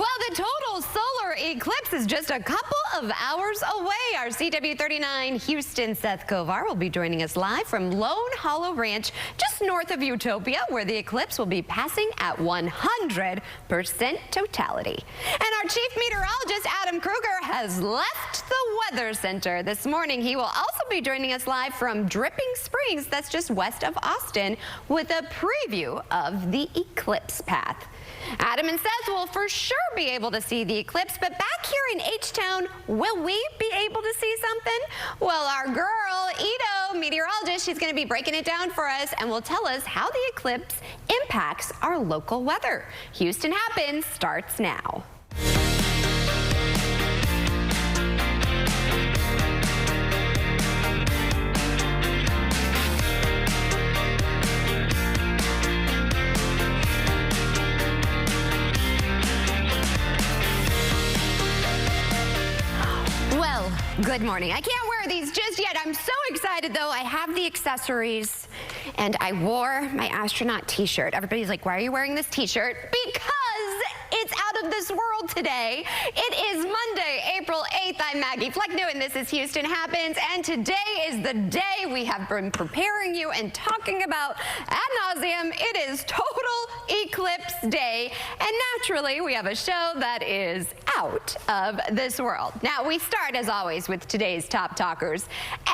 Well, the total solar eclipse is just a couple of hours away. Our CW39 Houston Seth Kovar will be joining us live from Lone Hollow Ranch, just north of Utopia, where the eclipse will be passing at 100% totality. And our chief meteorologist, Adam Kruger, has left the Weather Center this morning. He will also be joining us live from Dripping Springs, that's just west of Austin, with a preview of the eclipse path. Adam and Seth will for sure be able to see the eclipse, but back here in H-Town, will we be able to see something? Well, our girl, Ito, meteorologist, she's going to be breaking it down for us and will tell us how the eclipse impacts our local weather. Houston Happens starts now. Good morning. I can't wear these just yet. I'm so excited, though. I have the accessories, and I wore my astronaut t-shirt. Everybody's like, why are you wearing this t-shirt? Because it's out of this world today. It is Monday, April 8th. I'm Maggie Flecknoe, and this is Houston Happens. And today is the day we have been preparing you and talking about ad nauseum. It is Total Eclipse Day. And naturally, we have a show that is out of this world. Now, we start, as always, with today's top talkers.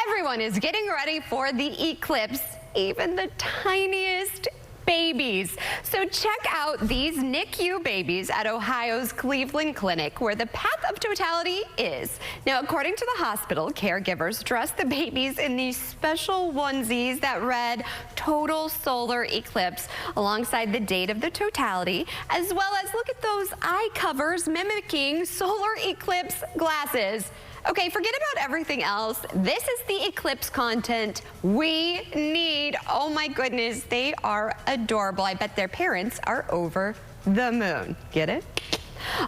Everyone is getting ready for the eclipse, even the tiniest babies. So check out these NICU babies at Ohio's Cleveland Clinic, where the path of totality is. Now, according to the hospital, caregivers dress the babies in these special onesies that read total solar eclipse alongside the date of the totality, as well as look at those eye covers mimicking solar eclipse glasses. Okay, forget about everything else. This is the eclipse content we need. Oh my goodness, they are adorable. I bet their parents are over the moon. Get it?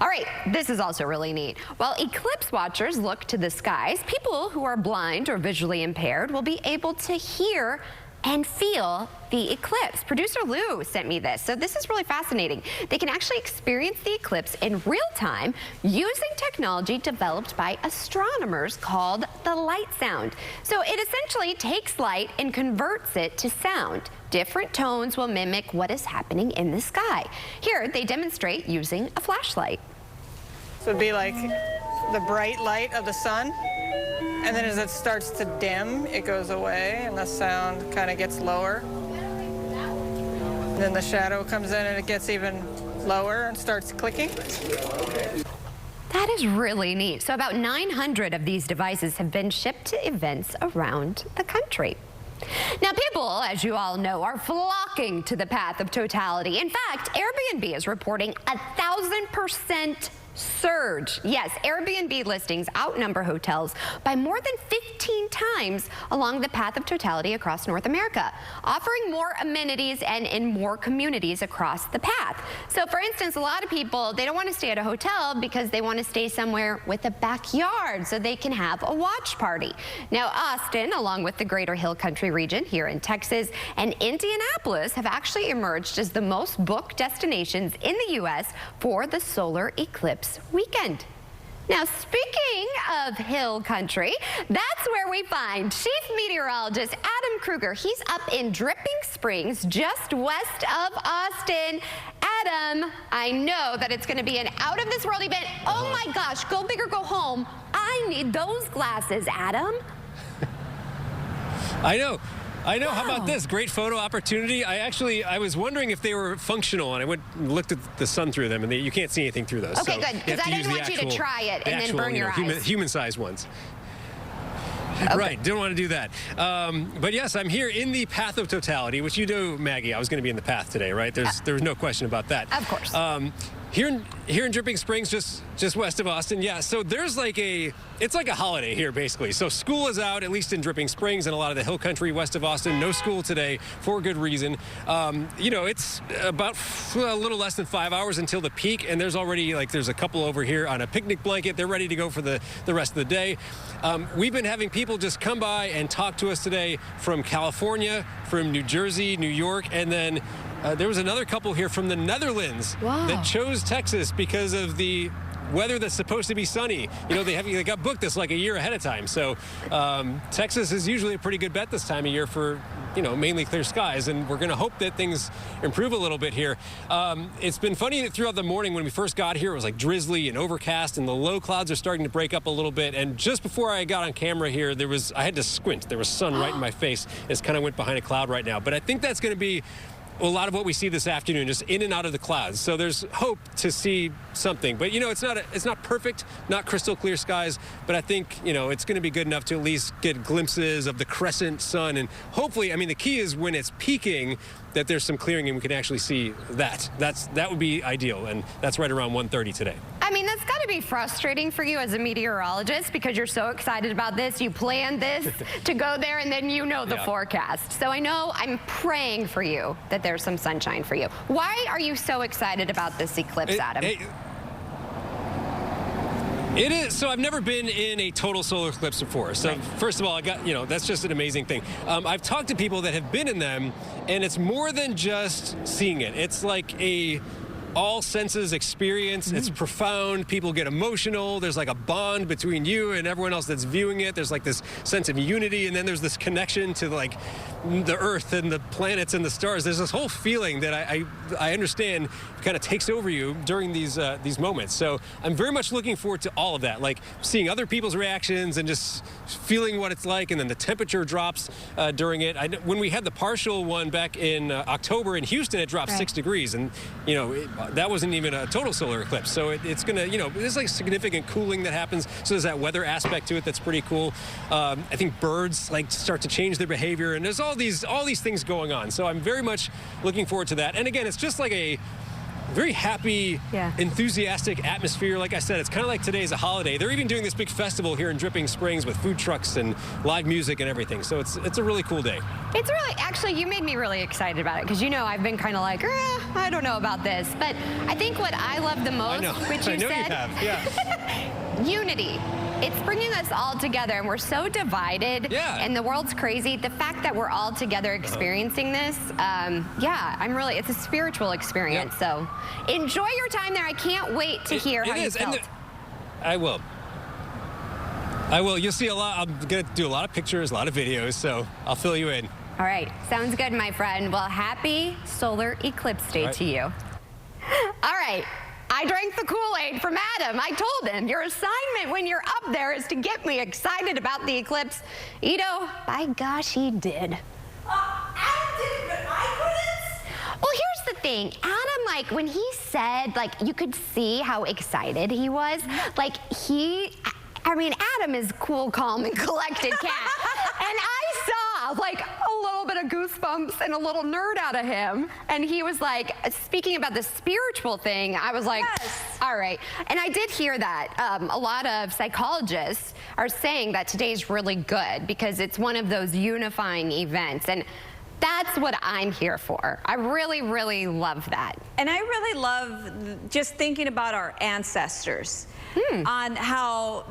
All right, this is also really neat. While eclipse watchers look to the skies, people who are blind or visually impaired will be able to hear and feel the eclipse. Producer Lou sent me this, so this is really fascinating. They can actually experience the eclipse in real time using technology developed by astronomers called the light sound. So it essentially takes light and converts it to sound. Different tones will mimic what is happening in the sky. Here, they demonstrate using a flashlight. So it'd be like the bright light of the sun. And then as it starts to dim, it goes away and the sound kind of gets lower. And then the shadow comes in and it gets even lower and starts clicking. That is really neat. So about 900 of these devices have been shipped to events around the country. Now, people, as you all know, are flocking to the path of totality. In fact, Airbnb is reporting 1,000% surge. Yes, Airbnb listings outnumber hotels by more than 15 times along the path of totality across North America, offering more amenities and in more communities across the path. So, for instance, a lot of people, they don't want to stay at a hotel because they want to stay somewhere with a backyard so they can have a watch party. Now, Austin, along with the Greater Hill Country region here in Texas, and Indianapolis have actually emerged as the most booked destinations in the U.S. for the solar eclipse weekend. Now, speaking of hill country, that's where we find Chief Meteorologist Adam Kruger. He's up in Dripping Springs, just west of Austin. Adam, I know that it's going to be an out-of-this-world event. Oh my gosh, go big or go home. I need those glasses, Adam. I know. How about this? Great photo opportunity. I was wondering if they were functional, and I went and looked at the sun through them, and you can't see anything through those. Okay, so good, because I didn't want you to try it and then burn your eyes. Human-sized ones. Okay. Right, didn't want to do that. But yes, I'm here in the path of totality, which you know, Maggie, I was going to be in the path today, right? There's no question about that. Of course. Here in Dripping Springs, just west of Austin, yeah. So there's it's like a holiday here, basically. So school is out, at least in Dripping Springs and a lot of the hill country west of Austin. No school today for good reason. You know, it's about a little less than 5 hours until the peak, and there's already there's a couple over here on a picnic blanket. They're ready to go for the rest of the day. We've been having people just come by and talk to us today from California, from New Jersey, New York, and then there was another couple here from the Netherlands Wow. that chose Texas because of the weather that's supposed to be sunny. You know, they got booked this like a year ahead of time. So Texas is usually a pretty good bet this time of year for, you know, mainly clear skies, and we're going to hope that things improve a little bit here. It's been funny that throughout the morning when we first got here, it was like drizzly and overcast, and the low clouds are starting to break up a little bit. And just before I got on camera here, I had to squint. There was sun right in my face. It's kind of went behind a cloud right now. But I think that's going to be a lot of what we see this afternoon, just in and out of the clouds. So there's hope to see something. But, you know, it's not perfect, not crystal clear skies, but I think, you know, it's going to be good enough to at least get glimpses of the crescent sun. And hopefully, I mean, the key is when it's peaking, that there's some clearing and we can actually see that. That would be ideal, and that's right around 1:30 today. I mean, that's got to be frustrating for you as a meteorologist because you're so excited about this. You planned this to go there, and then you know the forecast. So I know I'm praying for you that there's some sunshine for you. Why are you so excited about this eclipse, Adam? It is. So I've never been in a total solar eclipse before. So first of all, that's just an amazing thing. I've talked to people that have been in them, and it's more than just seeing it. It's like a all senses experience. It's profound. People get emotional. There's like a bond between you and everyone else that's viewing it. There's like this sense of unity, and then there's this connection to like the earth and the planets and the stars. There's this whole feeling that I understand kind of takes over you during these moments. So I'm very much looking forward to all of that, like seeing other people's reactions and just feeling what it's like, and then the temperature drops during it. When we had the partial one back in October in Houston, it dropped 6 degrees, and you know, that wasn't even a total solar eclipse. So it's gonna, you know, there's like significant cooling that happens. So there's that weather aspect to it that's pretty cool. I think birds like start to change their behavior, and there's all these things going on. So I'm very much looking forward to that. And again, it's just like a very happy, enthusiastic atmosphere. Like I said, it's kind of like today's a holiday. They're even doing this big festival here in Dripping Springs with food trucks and live music and everything. So it's a really cool day. It's really, actually, you made me really excited about it because, you know, I've been kind of like, I don't know about this. But I think what I love the most, which you said, unity. It's bringing us all together, and we're so divided, and the world's crazy. The fact that we're all together experiencing this, it's a spiritual experience. So enjoy your time there. I can't wait to hear how you felt. I will. You'll see a lot. I'm going to do a lot of pictures, a lot of videos, so I'll fill you in. All right. Sounds good, my friend. Well, happy solar eclipse day to you. All right. I drank the Kool-Aid from Adam. I told him, your assignment when you're up there is to get me excited about the eclipse. Ito, by gosh, he did. Adam did, but I couldn't? Well, here's the thing. Adam, like, when he said, like, you could see how excited he was. Like, Adam is cool, calm, and collected cat. And I saw, like, a little bit of goosebumps and a little nerd out of him. And he was like, speaking about the spiritual thing, I was like, all right. And I did hear that a lot of psychologists are saying that today's really good because it's one of those unifying events. And that's what I'm here for. I really, really love that. And I really love just thinking about our ancestors on how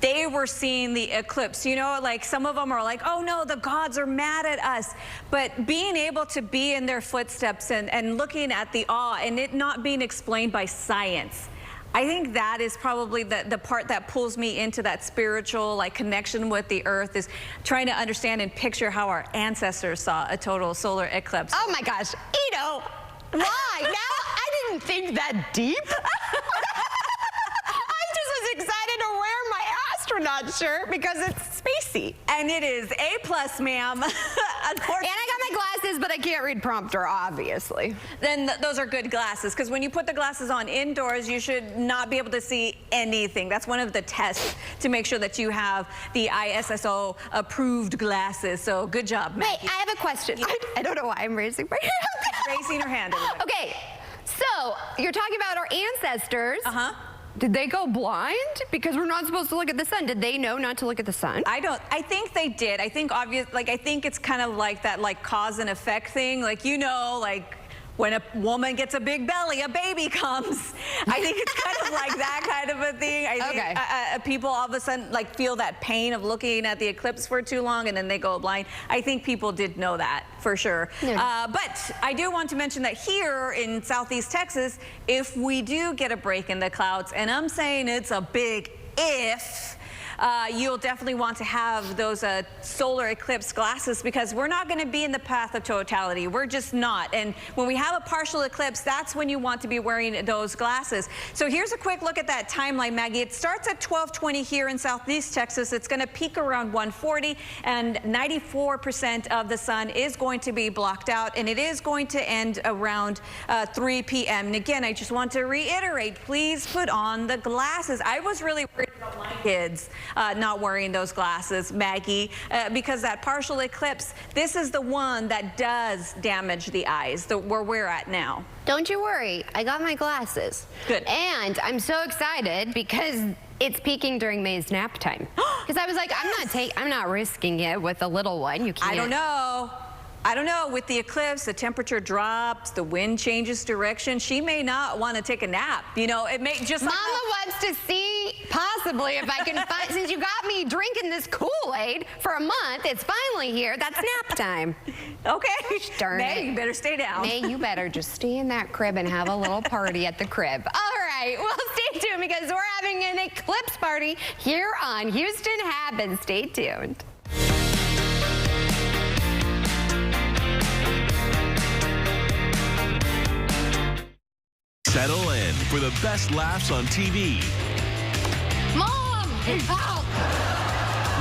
they were seeing the eclipse. You know, like some of them are like, oh no, the gods are mad at us. But being able to be in their footsteps and looking at the awe and it not being explained by science, I think that is probably the part that pulls me into that spiritual like connection with the earth, is trying to understand and picture how our ancestors saw a total solar eclipse. Oh my gosh, Ito, why? Now I didn't think that deep. I just was excited to wear my astronaut shirt because it's spacey. And it is A+, ma'am. And I got my glasses, but I can't read prompter, obviously. Then those are good glasses, because when you put the glasses on indoors, you should not be able to see anything. That's one of the tests to make sure that you have the ISSO approved glasses. So good job, Maggie. Wait, I have a question. I don't know why I'm raising my hand. Raising her hand. Everybody. Okay, so you're talking about our ancestors. Did they go blind? Because we're not supposed to look at the sun. Did they know not to look at the sun? I think they did. I think I think it's kind of like that, like cause and effect thing. Like, you know, like when a woman gets a big belly, a baby comes. I think it's kind of like that kind of a thing. I think people all of a sudden like feel that pain of looking at the eclipse for too long and then they go blind. I think people did know that for sure. Yeah. But I do want to mention that here in Southeast Texas, if we do get a break in the clouds, and I'm saying it's a big if, you'll definitely want to have those solar eclipse glasses, because we're not going to be in the path of totality. We're just not. And when we have a partial eclipse, that's when you want to be wearing those glasses. So here's a quick look at that timeline, Maggie. It starts at 12:20 here in Southeast Texas. It's going to peak around 1:40, and 94% of the sun is going to be blocked out, and it is going to end around 3 p.m. And again, I just want to reiterate, please put on the glasses. I was really worried about my kids not wearing those glasses, Maggie, because that partial eclipse, this is the one that does damage the eyes, where we're at now. Don't you worry, I got my glasses. Good. And I'm so excited because it's peaking during May's nap time. Because I was like, I'm not risking it with a little one. You can't. I don't know. With the eclipse, the temperature drops, the wind changes direction. She may not want to take a nap. You know, it may just. Mama wants to see possibly if I can find, since you got me drinking this Kool-Aid for a month, it's finally here. That's nap time. Okay. Gosh, darn it. May, you better stay down. May, you better just stay in that crib and have a little party at the crib. All right, well, stay tuned because we're having an eclipse party here on Houston Happens. Stay tuned. Settle in for the best laughs on TV. Mom, help!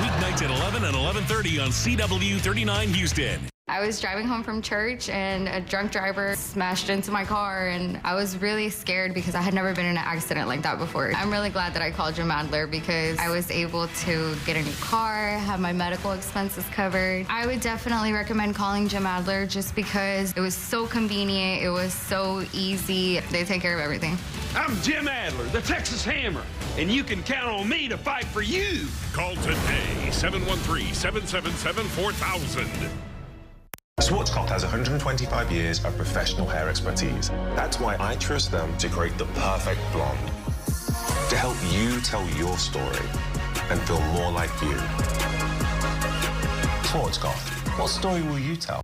Weeknights at 11 and 11:30 on CW 39 Houston. I was driving home from church and a drunk driver smashed into my car, and I was really scared because I had never been in an accident like that before. I'm really glad that I called Jim Adler because I was able to get a new car, have my medical expenses covered. I would definitely recommend calling Jim Adler just because it was so convenient, it was so easy. They take care of everything. I'm Jim Adler, the Texas Hammer, and you can count on me to fight for you. Call today, 713-777-4000. Schwarzkopf has 125 years of professional hair expertise. That's why I trust them to create the perfect blonde. To help you tell your story and feel more like you. Schwarzkopf, what story will you tell?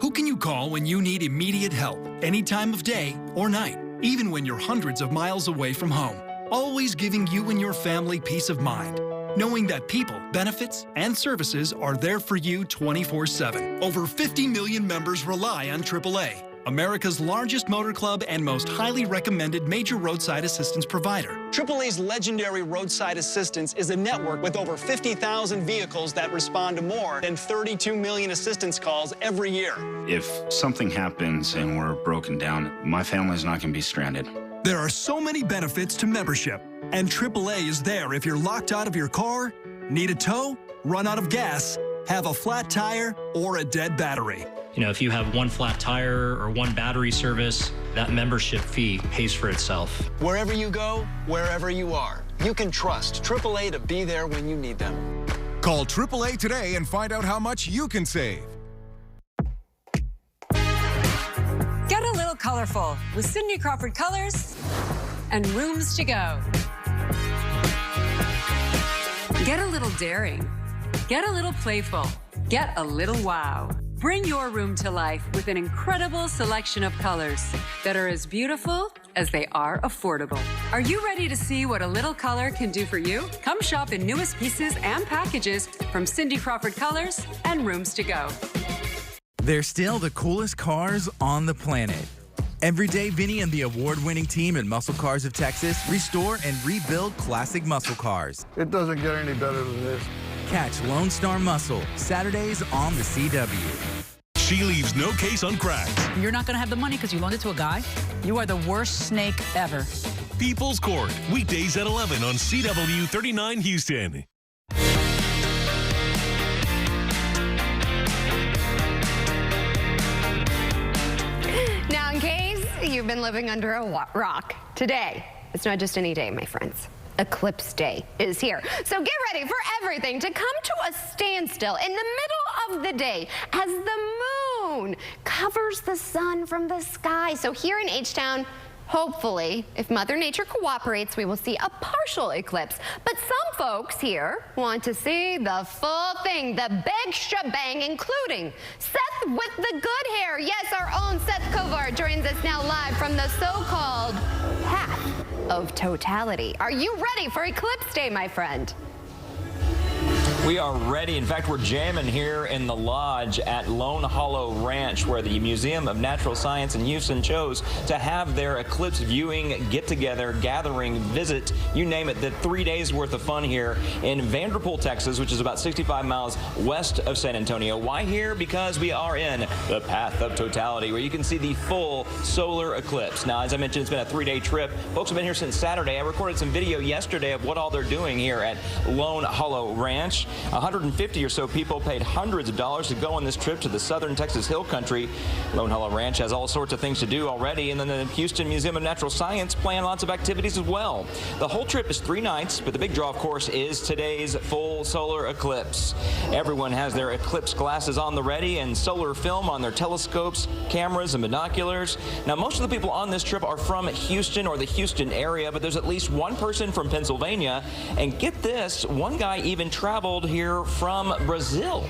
Who can you call when you need immediate help, any time of day or night, even when you're hundreds of miles away from home? Always giving you and your family peace of mind, knowing that people, benefits, and services are there for you 24/7. Over 50 million members rely on AAA, America's largest motor club and most highly recommended major roadside assistance provider. AAA's legendary roadside assistance is a network with over 50,000 vehicles that respond to more than 32 million assistance calls every year. If something happens and we're broken down, my family's not going to be stranded. There are so many benefits to membership, and AAA is there if you're locked out of your car, need a tow, run out of gas, have a flat tire, or a dead battery. You know, if you have one flat tire or one battery service, that membership fee pays for itself. Wherever you go, wherever you are, you can trust AAA to be there when you need them. Call AAA today and find out how much you can save. Get a little colorful with Cindy Crawford Colors and Rooms to Go. Get a little daring. Get a little playful. Get a little wow. Bring your room to life with an incredible selection of colors that are as beautiful as they are affordable. Are you ready to see what a little color can do for you? Come shop in newest pieces and packages from Cindy Crawford Colors and Rooms to Go. They're still the coolest cars on the planet. Every day, Vinny and the award-winning team at Muscle Cars of Texas restore and rebuild classic muscle cars. It doesn't get any better than this. Catch Lone Star Muscle, Saturdays on the CW. She leaves no case uncracked. You're not going to have the money because you loaned it to a guy? You are the worst snake ever. People's Court, weekdays at 11 on CW 39 Houston. Now, in case you've been living under a rock, today, it's not just any day, my friends. Eclipse Day is here. So get ready for everything to come to a standstill in the middle of the day as the moon covers the sun from the sky. So here in H-Town, hopefully, if Mother Nature cooperates, we will see a partial eclipse. But some folks here want to see the full thing, the big shebang, including Seth with the good hair. Yes, our own Seth Kovar joins us now live from the so-called Path of Totality. Are you ready for Eclipse Day, my friend? We are ready. In fact, we're jamming here in the lodge at Lone Hollow Ranch, where the Museum of Natural Science in Houston chose to have their eclipse viewing get-together, gathering, visit, you name it. The 3 days worth of fun here in Vanderpool, Texas, which is about 65 miles west of San Antonio. Why here? Because we are in the Path of Totality, where you can see the full solar eclipse. Now, as I mentioned, it's been a 3-day trip. Folks have been here since Saturday. I recorded some video yesterday of what all they're doing here at Lone Hollow Ranch. 150 or so people paid hundreds of dollars to go on this trip to the southern Texas Hill Country. Lone Hollow Ranch has all sorts of things to do already, and then the Houston Museum of Natural Science plan lots of activities as well. The whole trip is 3 nights, but the big draw, of course, is today's full solar eclipse. Everyone has their eclipse glasses on the ready and solar film on their telescopes, cameras, and binoculars. Now, most of the people on this trip are from Houston or the Houston area, but there's at least one person from Pennsylvania. And get this, one guy even traveled here from Brazil.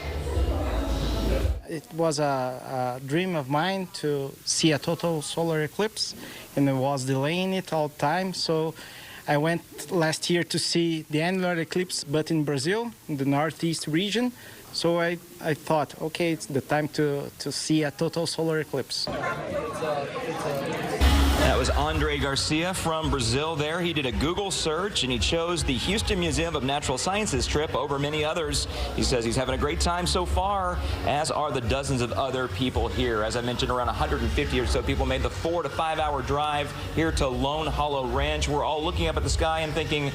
It was a dream of mine to see a total solar eclipse, and I was delaying it all the time. So I went last year to see the annular eclipse, but in Brazil, in the northeast region. So I thought, okay, it's the time to see a total solar eclipse. That was Andre Garcia from Brazil there. He did a Google search and he chose the Houston Museum of Natural Sciences trip over many others. He says he's having a great time so far, as are the dozens of other people here. As I mentioned, around 150 or so people made the 4 to 5 hour drive here to Lone Hollow Ranch. We're all looking up at the sky and thinking,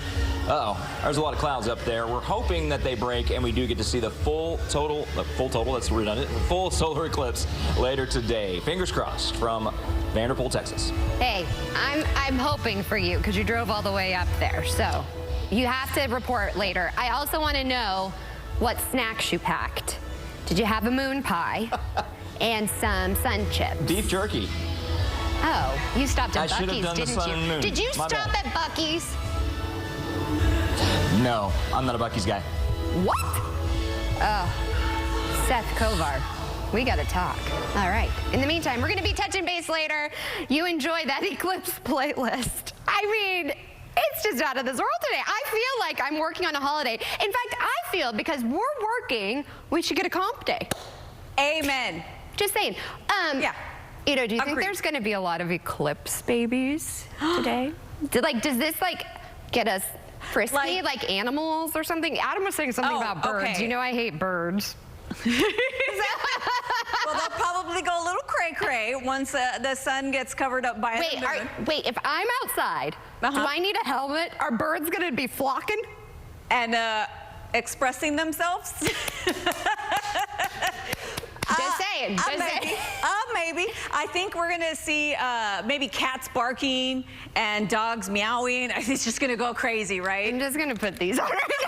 uh-oh, there's a lot of clouds up there. We're hoping that they break and we do get to see the full total, that's redundant, full solar eclipse later today. Fingers crossed from Vanderpool, Texas. Hey, I'm hoping for you because you drove all the way up there. So you have to report later. I also want to know what snacks you packed. Did you have a moon pie and some sun chips? Beef jerky. Oh, you stopped at Buc-ee's, didn't you? Moon. Did you My stop bad. at Buc-ee's? No, I'm not a Buc-ee's guy. What? Oh, Seth Kovar. We got to talk. All right. In the meantime, we're going to be touching base later. You enjoy that eclipse playlist. I mean, it's just out of this world today. I feel like I'm working on a holiday. In fact, I feel because we're working, we should get a comp day. Amen. Just saying. Yeah. Ito, do you think there's going to be a lot of eclipse babies today? Does this get us frisky, like animals or something? Adam was saying something about birds. Okay. You know I hate birds. Well, they'll probably go a little cray-cray once the sun gets covered up by the moon. Wait, if I'm outside, do I need a helmet? Are birds going to be flocking? And expressing themselves? Just saying. Maybe. I think we're going to see maybe cats barking and dogs meowing. It's just going to go crazy, right? I'm just going to put these on right now.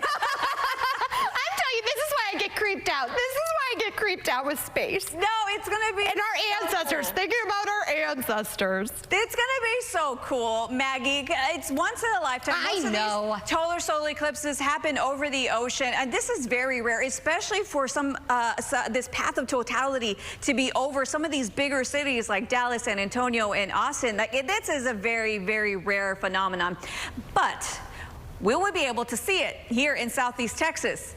I'm telling you, this is why I get creeped out. This is why I get creeped out with space. No, it's going to be And our ancestors. Thinking about our ancestors. It's going to be so cool, Maggie. It's once in a lifetime. Most of these total solar eclipses happen over the ocean, and this is very rare, especially for this path of totality to be over some of these bigger cities like Dallas, San Antonio, and Austin. This is a very, very rare phenomenon. But will we be able to see it here in Southeast Texas?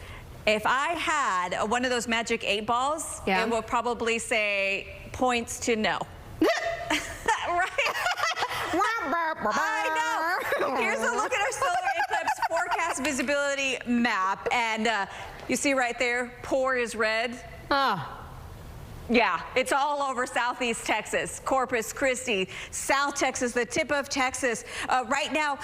If I had one of those magic 8 balls, it will probably say points to no. Right? I know. Here's a look at our solar eclipse forecast visibility map. And you see right there, pour is red. Yeah, it's all over Southeast Texas, Corpus Christi, South Texas, the tip of Texas. Right now,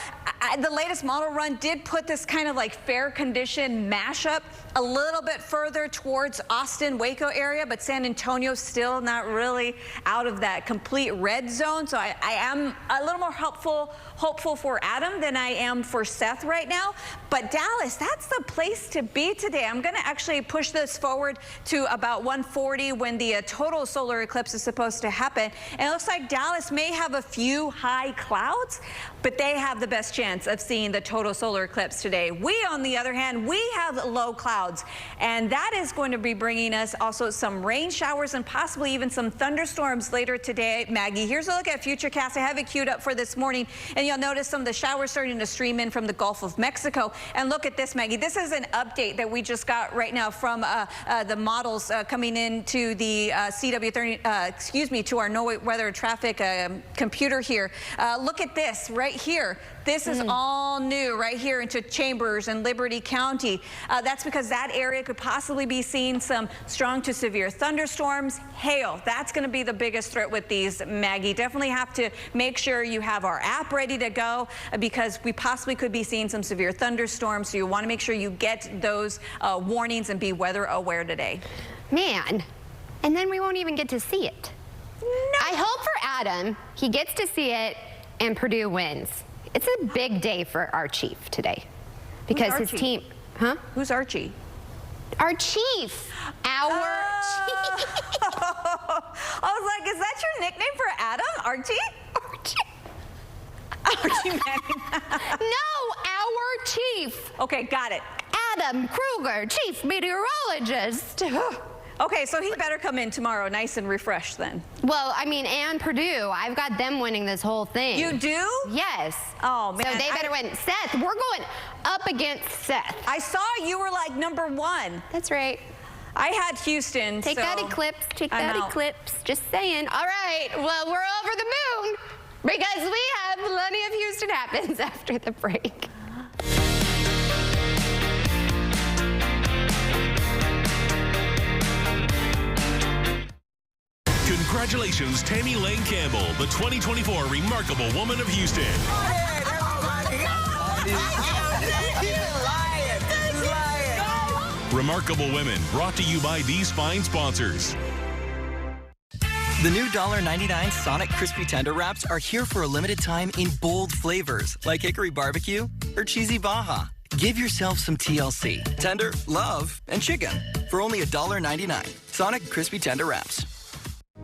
the latest model run did put this kind of like fair condition mashup a little bit further towards Austin, Waco area, but San Antonio still not really out of that complete red zone. So I am a little more hopeful for Adam than I am for Seth right now. But Dallas, that's the place to be today. I'm going to actually push this forward to about 1:40 when the total solar eclipse is supposed to happen. And it looks like Dallas may have a few high clouds, but they have the best chance of seeing the total solar eclipse today. We, on the other hand, we have low clouds, and that is going to be bringing us also some rain showers and possibly even some thunderstorms later today. Maggie, here's a look at Futurecast. I have it queued up for this morning, and you'll notice some of the showers starting to stream in from the Gulf of Mexico. And look at this, Maggie. This is an update that we just got right now from the models coming into the CW30, to our NOAA weather traffic computer here. Look at this right here. This is all new right here into Chambers and Liberty County. That's because that area could possibly be seeing some strong to severe thunderstorms, hail. That's going to be the biggest threat with these, Maggie. Definitely have to make sure you have our app ready to go because we possibly could be seeing some severe thunderstorms. So you want to make sure you get those warnings and be weather aware today. Man, and then we won't even get to see it. No. I hope for Adam, he gets to see it and Purdue wins. It's a big day for our chief today because his team, Who's Archie? Our chief. Our chief. I was like, is that your nickname for Adam? Archie? Archie Manning. No, our chief. Okay, got it. Adam Kruger, chief meteorologist. Okay, so he better come in tomorrow nice and refreshed then. Well, I mean, and Purdue, I've got them winning this whole thing. You do? Yes. Oh, man. So they better win. Seth, we're going up against Seth. I saw you were like #1. That's right. I had Houston. Take that eclipse. Take that eclipse. Just saying. All right. Well, we're over the moon because we have plenty of Houston happens after the break. Congratulations, Tammy Lane Campbell, the 2024 Remarkable Woman of Houston. Remarkable Women, brought to you by these fine sponsors. The new $1.99 Sonic Crispy Tender Wraps are here for a limited time in bold flavors like hickory barbecue or cheesy Baja. Give yourself some TLC, tender, love, and chicken for only $1.99. Sonic Crispy Tender Wraps.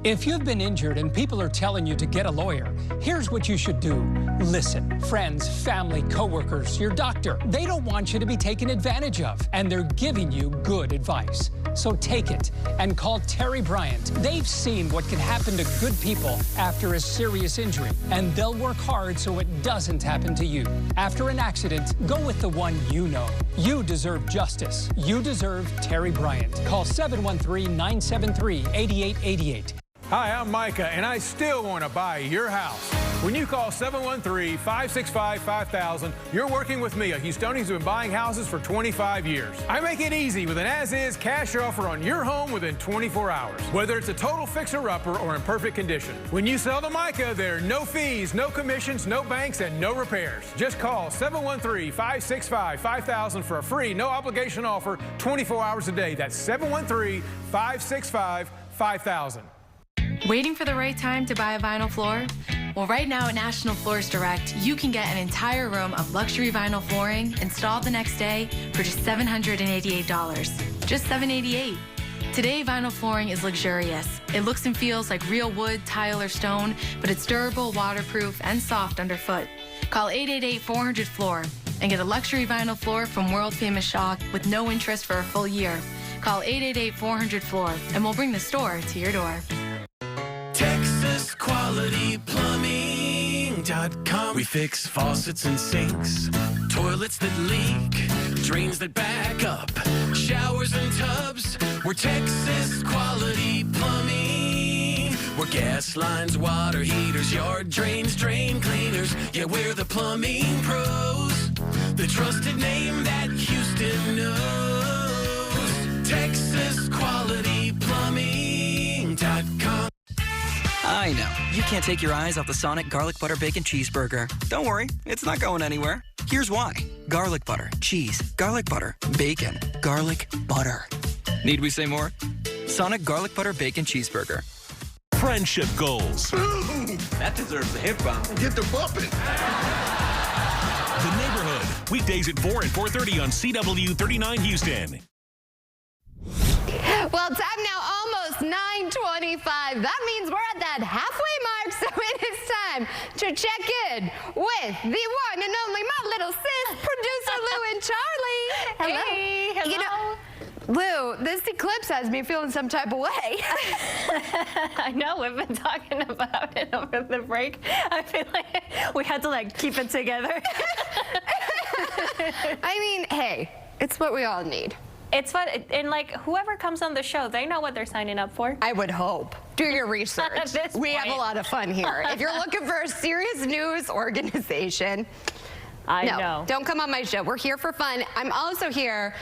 If you've been injured and people are telling you to get a lawyer, here's what you should do. Listen. Friends, family, coworkers, your doctor, they don't want you to be taken advantage of, and they're giving you good advice. So take it and call Terry Bryant. They've seen what can happen to good people after a serious injury, and they'll work hard so it doesn't happen to you. After an accident, go with the one you know. You deserve justice. You deserve Terry Bryant. Call 713-973-8888. Hi, I'm Micah, and I still want to buy your house. When you call 713-565-5000, you're working with me, a Houstonian who's been buying houses for 25 years. I make it easy with an as-is cash offer on your home within 24 hours, whether it's a total fixer-upper or in perfect condition. When you sell to Micah, there are no fees, no commissions, no banks, and no repairs. Just call 713-565-5000 for a free, no-obligation offer 24 hours a day. That's 713-565-5000. Waiting for the right time to buy a vinyl floor? Well, right now at National Floors Direct, you can get an entire room of luxury vinyl flooring installed the next day for just $788. Just $788. Today, vinyl flooring is luxurious. It looks and feels like real wood, tile, or stone, but it's durable, waterproof, and soft underfoot. Call 888-400-FLOOR and get a luxury vinyl floor from world-famous Shaw with no interest for a full year. Call 888-400-FLOOR and we'll bring the store to your door. TexasQualityPlumbing.com. We fix faucets and sinks, toilets that leak, drains that back up, showers and tubs. We're Texas Quality Plumbing. We're gas lines, water heaters, yard drains, drain cleaners. Yeah, we're the plumbing pros, the trusted name that Houston knows. TexasQualityPlumbing.com. I know, you can't take your eyes off the Sonic Garlic Butter Bacon Cheeseburger. Don't worry, it's not going anywhere. Here's why. Garlic butter, cheese, garlic butter, bacon, garlic butter. Need we say more? Sonic Garlic Butter Bacon Cheeseburger. Friendship goals. That deserves a hip bump. Get the bumping. The Neighborhood. Weekdays at 4 and 4:30 on CW 39 Houston. Well, time now almost 9:25. That means we're at that halfway mark, so it is time to check in with the one and only my little sis, producer Lou and Charlie. Hello. Hey, hello. You know, Lou, this eclipse has me feeling some type of way. I know, we've been talking about it over the break. I feel like we had to keep it together. I mean, hey, it's what we all need. It's fun, and whoever comes on the show, they know what they're signing up for. I would hope. Do your research. We have a lot of fun here. If you're looking for a serious news organization, I know. Don't come on my show. We're here for fun. I'm also here.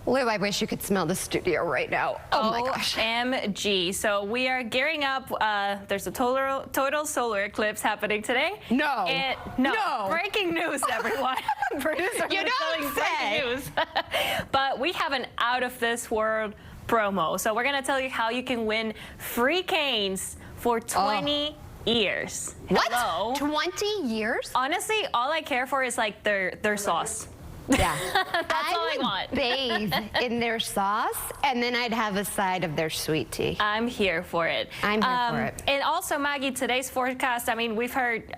Lou, I wish you could smell the studio right now. Oh my gosh. OMG. So we are gearing up. There's a total solar eclipse happening today. No. No. Breaking news, everyone. Producer, you don't say. Breaking news. But we have an out of this world promo. So we're going to tell you how you can win free canes for 20 years. What? Hello? 20 years? Honestly, all I care for is their sauce. Yeah. That's all I want. Bathe in their sauce, and then I'd have a side of their sweet tea. I'm here for it. I'm here for it. And also, Maggie, today's forecast, I mean, we've heard,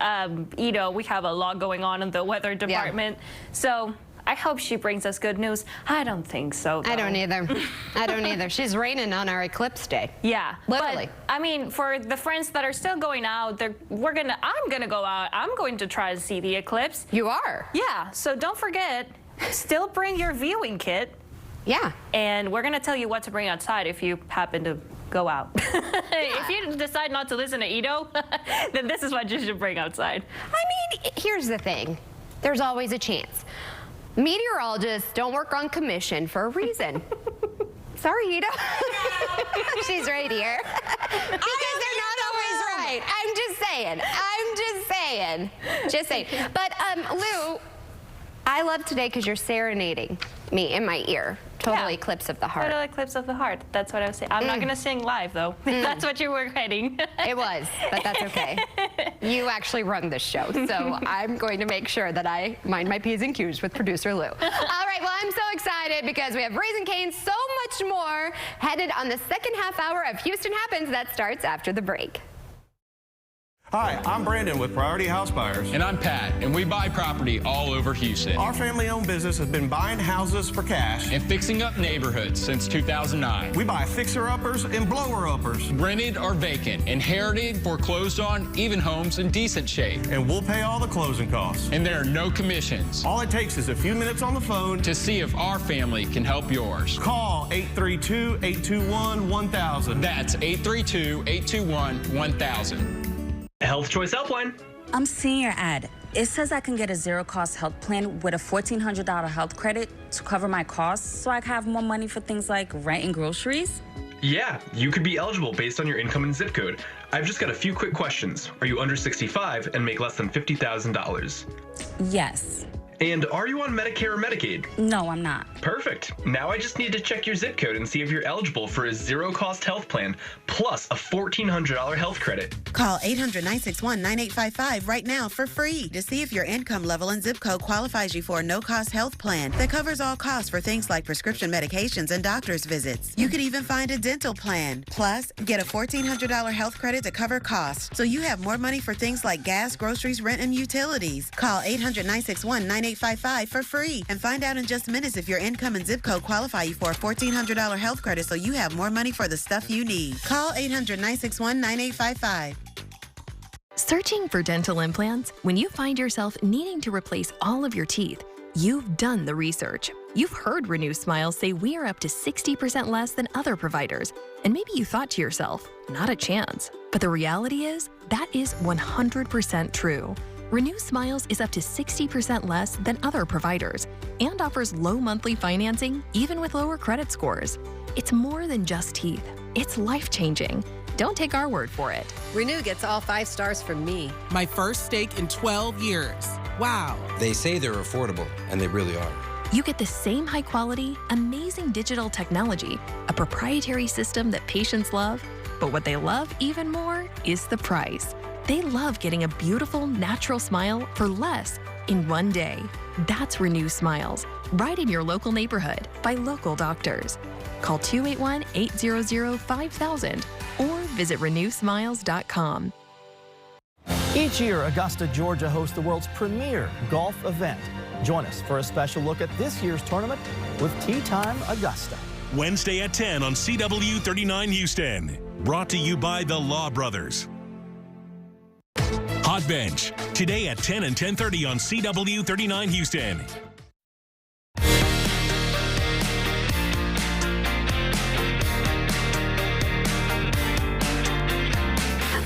we have a lot going on in the weather department. Yeah. So I hope she brings us good news. I don't think so, though. I don't either. I don't either. She's raining on our eclipse day. Yeah. Literally. But, I mean, for the friends that are still going out, I'm gonna go out. I'm going to try to see the eclipse. You are? Yeah. So don't forget, still bring your viewing kit. Yeah. And we're gonna tell you what to bring outside if you happen to go out. If you decide not to listen to Ito, then this is what you should bring outside. I mean, here's the thing. There's always a chance. Meteorologists don't work on commission for a reason. Sorry, Ida. She's right here. Because they're not always right. I'm just saying. But, Lou, I love today because you're serenading me in my ear. Total eclipse of the heart. Total eclipse of the heart. That's what I was saying. I'm not going to sing live, though. That's what you were heading. It was, but that's okay. You actually run this show, so I'm going to make sure that I mind my P's and Q's with producer Lou. All right, well, I'm so excited because we have Raising Cane's so much more headed on the second half hour of Houston Happens that starts after the break. Hi, I'm Brandon with Priority House Buyers. And I'm Pat, and we buy property all over Houston. Our family-owned business has been buying houses for cash and fixing up neighborhoods since 2009. We buy fixer-uppers and blower-uppers. Rented or vacant, inherited, foreclosed on, even homes in decent shape. And we'll pay all the closing costs. And there are no commissions. All it takes is a few minutes on the phone to see if our family can help yours. Call 832-821-1000. That's 832-821-1000. Health Choice Helpline. I'm seeing your ad. It says I can get a zero-cost health plan with a $1,400 health credit to cover my costs so I can have more money for things like rent and groceries. Yeah, you could be eligible based on your income and zip code. I've just got a few quick questions. Are you under 65 and make less than $50,000? Yes. And are you on Medicare or Medicaid? No, I'm not. Perfect. Now I just need to check your zip code and see if you're eligible for a zero-cost health plan plus a $1,400 health credit. Call 800-961-9855 right now for free to see if your income level and zip code qualifies you for a no-cost health plan that covers all costs for things like prescription medications and doctor's visits. You could even find a dental plan. Plus, get a $1,400 health credit to cover costs so you have more money for things like gas, groceries, rent, and utilities. Call 800-961-9855 for free and find out in just minutes if your income and zip code qualify you for a $1,400 health credit so you have more money for the stuff you need. Call 800-961-9855. Searching for dental implants? When you find yourself needing to replace all of your teeth, you've done the research. You've heard Renew Smiles say we are up to 60% less than other providers. And maybe you thought to yourself, not a chance. But the reality is, that is 100% true. Renew Smiles is up to 60% less than other providers and offers low monthly financing, even with lower credit scores. It's more than just teeth. It's life-changing. Don't take our word for it. Renew gets all 5 stars from me. My first steak in 12 years. Wow. They say they're affordable, and they really are. You get the same high quality, amazing digital technology, a proprietary system that patients love, but what they love even more is the price. They love getting a beautiful, natural smile for less in one day. That's Renew Smiles, right in your local neighborhood by local doctors. Call 281-800-5000 or visit renewsmiles.com. Each year, Augusta, Georgia hosts the world's premier golf event. Join us for a special look at this year's tournament with Tee Time Augusta. Wednesday at 10 on CW 39 Houston. Brought to you by the Law Brothers. Hot Bench, today at 10 and 10:30 on CW 39 Houston.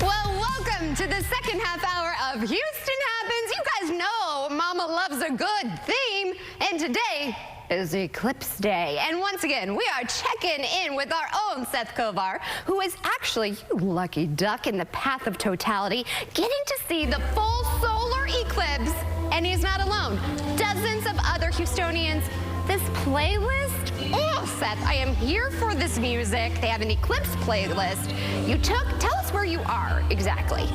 Well, welcome to the second half hour of Houston Happens. You guys know Mama loves a good theme, and today is Eclipse Day. And once again, we are checking in with our own Seth Kovar, who is actually, you lucky duck, in the path of totality, getting to see the full solar eclipse. And he's not alone. Dozens of other Houstonians. This playlist? Oh, Seth, I am here for this music. They have an eclipse playlist. Tell us where you are exactly.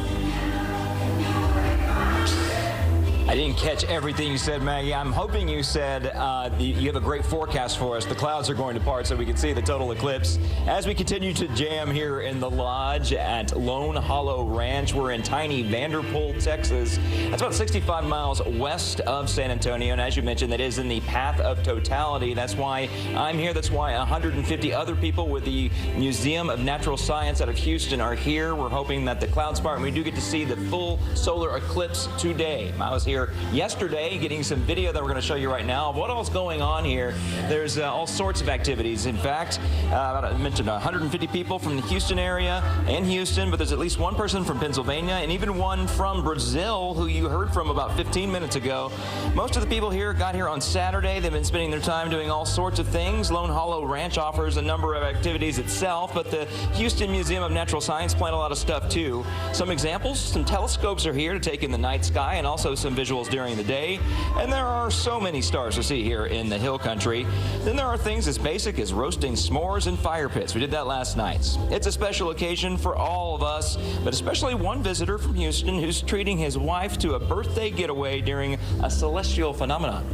I didn't catch everything you said, Maggie. I'm hoping you said you have a great forecast for us. The clouds are going to part so we can see the total eclipse. As we continue to jam here in the lodge at Lone Hollow Ranch, we're in tiny Vanderpool, Texas. That's about 65 miles west of San Antonio. And as you mentioned, that is in the path of totality. That's why I'm here. That's why 150 other people with the Museum of Natural Science out of Houston are here. We're hoping that the clouds part, and we do get to see the full solar eclipse today. I was here yesterday getting some video that we're going to show you right now of what all's going on here. There's all sorts of activities. In fact, I mentioned 150 people from the Houston area and Houston, but there's at least one person from Pennsylvania and even one from Brazil who you heard from about 15 minutes ago. Most of the people here got here on Saturday. They've been spending their time doing all sorts of things. Lone Hollow Ranch offers a number of activities itself, but the Houston Museum of Natural Science plan a lot of stuff too. Some examples, some telescopes are here to take in the night sky and also some visuals during the day, and there are so many stars to see here in the hill country. Then there are things as basic as roasting s'mores in fire pits. We did that last night. It's a special occasion for all of us, but especially one visitor from Houston who's treating his wife to a birthday getaway during a celestial phenomenon.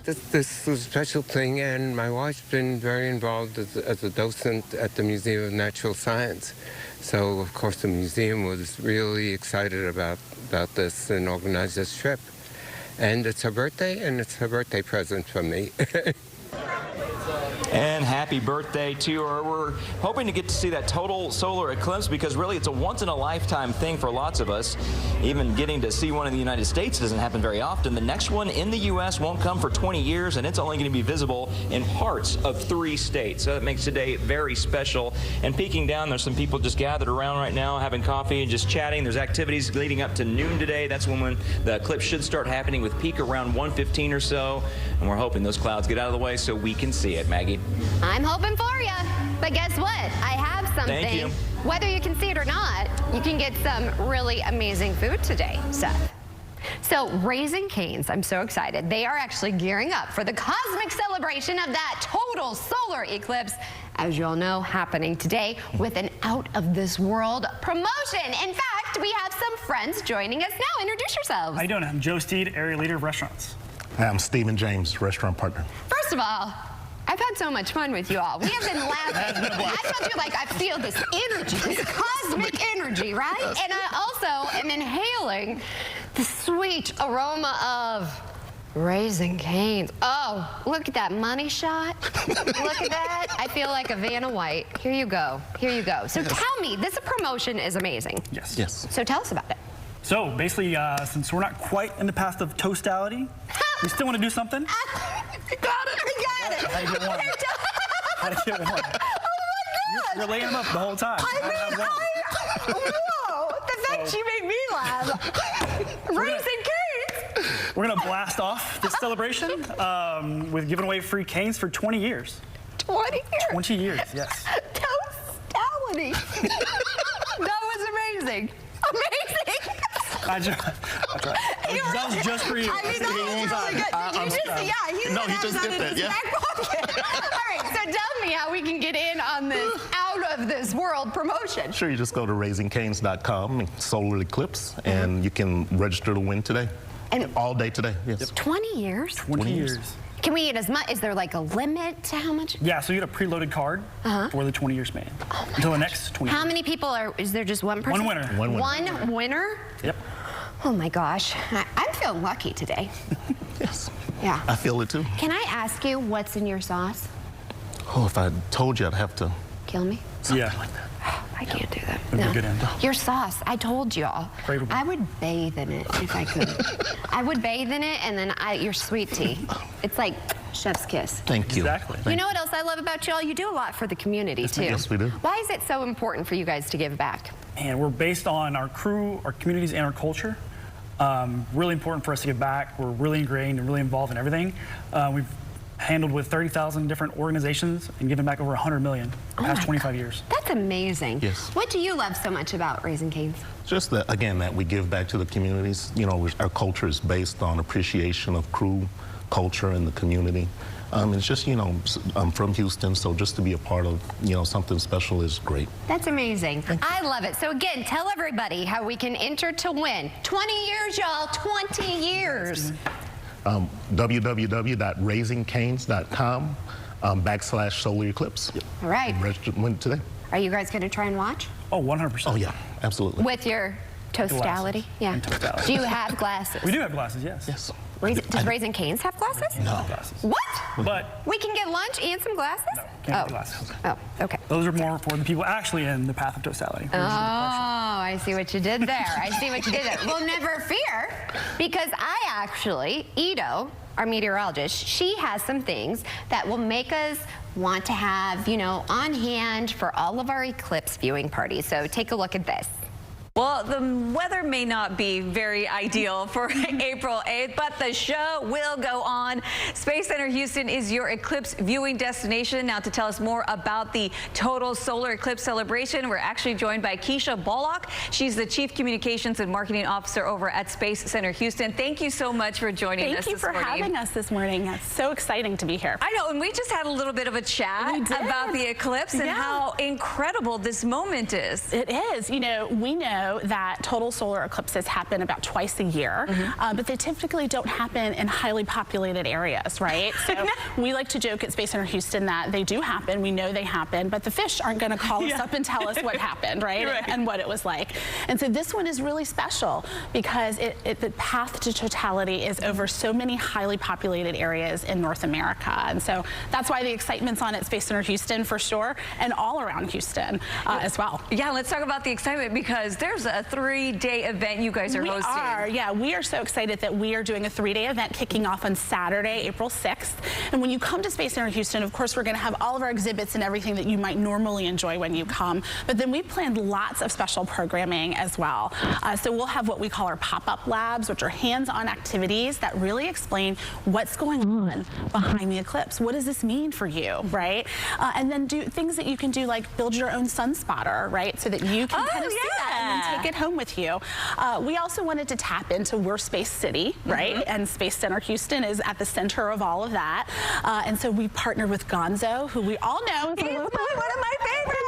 This is a special thing, and my wife's been very involved as a docent at the Museum of Natural Science. So, of course, the museum was really excited about this and organized this trip. And it's her birthday, and it's her birthday present from me. And happy birthday to her. We're hoping to get to see that total solar eclipse because really it's a once-in-a-lifetime thing for lots of us. Even getting to see one in the United States doesn't happen very often. The next one in the U.S. won't come for 20 years, and it's only going to be visible in parts of 3 states. So that makes today very special. And peeking down, there's some people just gathered around right now having coffee and just chatting. There's activities leading up to noon today. That's when the eclipse should start happening, with peak around 1:15 or so. And we're hoping those clouds get out of the way so we can see it, Maggie. I'm hoping for you. But guess what? I have something. Thank you. Whether you can see it or not, you can get some really amazing food today, Seth. So Raising Cane's, I'm so excited. They are actually gearing up for the cosmic celebration of that total solar eclipse, as you all know, happening today with an out-of-this-world promotion. In fact, we have some friends joining us now. Introduce yourselves. How you doing? I'm Joe Steed, area leader of restaurants. Hi, I'm Stephen James, restaurant partner. First of all, I've had so much fun with you all. We have been laughing. I felt you like I feel this energy, this cosmic energy, right? Yes. And I also am inhaling the sweet aroma of Raising Cane's. Oh, look at that money shot. Look at that. I feel like a Vanna White. Here you go. Here you go. So tell me, this promotion is amazing. Yes. Yes. So tell us about it. So basically, since we're not quite in the path of toastality, we still want to do something. You got it. I got it. How to get one. Oh my God. You're laying them up the whole time. Whoa, the fact you made me laugh. Raising Cane's. We're going to blast off this celebration with giving away free canes for 20 years. 20 years? 20 years, yes. Toastality. That was amazing. Amazing. That was just for you. I mean, that was really good. Did you just, yeah, No, he just did that, yeah. All right, so tell me how we can get in on this out of this world promotion. Sure, you just go to raisingcanes.com, solar eclipse, and you can register to win today. And all day today, yes. 20 years? 20 years. Can we get as much? Is there like a limit to how much? Yeah, so you get a preloaded card for the 20 years span. Until the next 20 How years. many people are, is there just one person? One winner. One winner? Yep. Oh my gosh, I'm feeling lucky today. Yes. Yeah. I feel it too. Can I ask you what's in your sauce? Oh, if I told you, I'd have to. Kill me? Something like that. I can't do that. That'd be a good end. Your sauce, I told y'all. Craveable. I would bathe in it if I could. I would bathe in it and then your sweet tea. It's like chef's kiss. Thank you. Exactly. You know what else I love about y'all? You do a lot for the community too. Yes, we do. Why is it so important for you guys to give back? And we're based on our crew, our communities, and our culture. Really important for us to give back. We're really ingrained and really involved in everything. We've handled with 30,000 different organizations and given back over 100 million the past 25 years. That's amazing. Yes. What do you love so much about Raising Canes? Just that, again, that we give back to the communities. You know, our culture is based on appreciation of crew, culture, and the community. It's just, you know, I'm from Houston, so just to be a part of, you know, something special is great. That's amazing. I love it. So again, tell everybody how we can enter to win. 20 years, y'all, 20 years. www.raisingcanes.com /solar eclipse. All right. Register win today. Are you guys going to try and watch? Oh, 100%. Oh, yeah, absolutely. With your toastality? Yeah. Toastality. Do you have glasses? We do have glasses, yes. Yes. Does Raising Canes have glasses? No. Glasses. What? But We can get lunch and some glasses? no, can't have glasses. Oh, okay. Those are more for the people actually in the path of toastality. Oh, I see what you did there. I see what you did there. Well, never fear, because I actually, Ito, our meteorologist, she has some things that will make us want to have, you know, on hand for all of our eclipse viewing parties. So take a look at this. Well, the weather may not be very ideal for April 8th, but the show will go on. Space Center Houston is your eclipse viewing destination. Now, to tell us more about the total solar eclipse celebration, we're actually joined by Keisha Bullock. She's the Chief Communications and Marketing Officer over at Space Center Houston. Thank you so much for joining us this morning. Thank you for having us this morning. It's so exciting to be here. I know, and we just had a little bit of a chat about the eclipse and how incredible this moment is. It is. You know, we know that total solar eclipses happen about twice a year, but they typically don't happen in highly populated areas, right? So we like to joke at Space Center Houston that they do happen, we know they happen, but the fish aren't going to call us up and tell us what happened, right? And what it was like. And so this one is really special because the path to totality is over so many highly populated areas in North America. And so that's why the excitement's on at Space Center Houston for sure, and all around Houston as well. Yeah, let's talk about the excitement because there's a 3-day event you guys are hosting. We are so excited that we are doing a 3-day event kicking off on Saturday, April 6th. And when you come to Space Center Houston, of course, we're going to have all of our exhibits and everything that you might normally enjoy when you come. But then we planned lots of special programming as well. So we'll have what we call our pop-up labs, which are hands-on activities that really explain what's going on behind the eclipse. What does this mean for you, right? And then do things that you can do, like build your own sun spotter, right? So that you can kind of see that and then take it home with you. We also wanted to tap into we're Space City, right? And Space Center Houston is at the center of all of that. And so we partnered with Gonzo, who we all know is one of my favorites.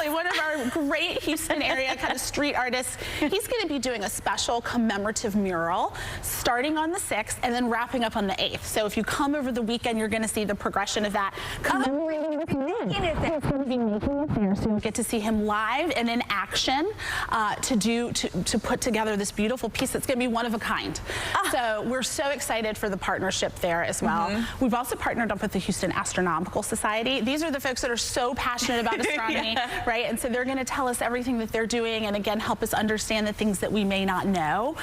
One of our great Houston area kind of street artists. He's going to be doing a special commemorative mural starting on the 6th and then wrapping up on the 8th. So if you come over the weekend, you're going to see the progression of that commemorating with him. He's going to be making it there, so you'll get to see him live and in action to put together this beautiful piece that's going to be one of a kind. So we're so excited for the partnership there as well. We've also partnered up with the Houston Astronomical Society. These are the folks that are so passionate about astronomy, right? And so they're going to tell us everything that they're doing and again help us understand the things that we may not know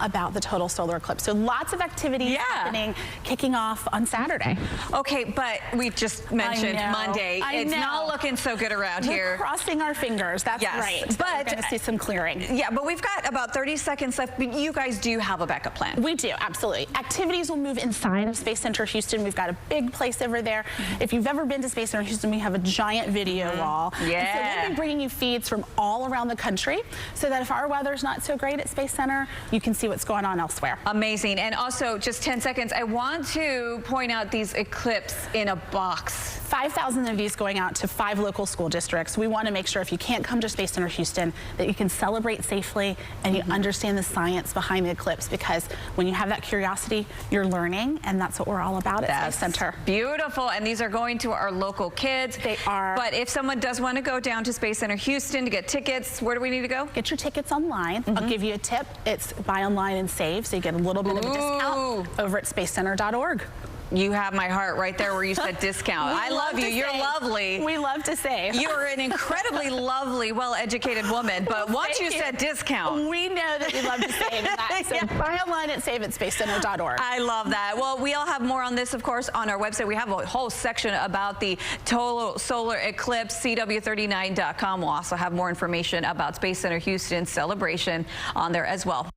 about the total solar eclipse. So lots of activities happening, kicking off on Saturday. Okay, but we just mentioned Monday. It's not looking so good around here. We're crossing our fingers. That's right. But we're going to see some clearing. Yeah, but we've got about 30 seconds left. But you guys do have a backup plan. We do, absolutely. Activities will move inside of Space Center Houston. We've got a big place over there. If you've ever been to Space Center Houston, we have a giant video wall. Yeah. And we'll be bringing you feeds from all around the country so that if our weather's not so great at Space Center, you can see what's going on elsewhere. Amazing. And also, just 10 seconds, I want to point out these Eclipse in a box. 5,000 of these going out to 5 local school districts. We want to make sure if you can't come to Space Center Houston that you can celebrate safely and you understand the science behind the eclipse, because when you have that curiosity, you're learning, and that's what we're all about at Space Center. Beautiful. And these are going to our local kids. They are. But if someone does want to go down to Space Center Houston to get tickets, where do we need to go? Get your tickets online. I'll give you a tip. It's buy online and save, so you get a little bit of a discount over at spacecenter.org. You have my heart right there where you said discount. I love you. You're lovely. We love to save. You're an incredibly lovely, well-educated woman, but once you said discount. We know that you love to save. So buy online and save at spacecenter.org. I love that. Well, we'll have more on this, of course, on our website. We have a whole section about the total solar eclipse, CW39.com. We'll also have more information about Space Center Houston's celebration on there as well.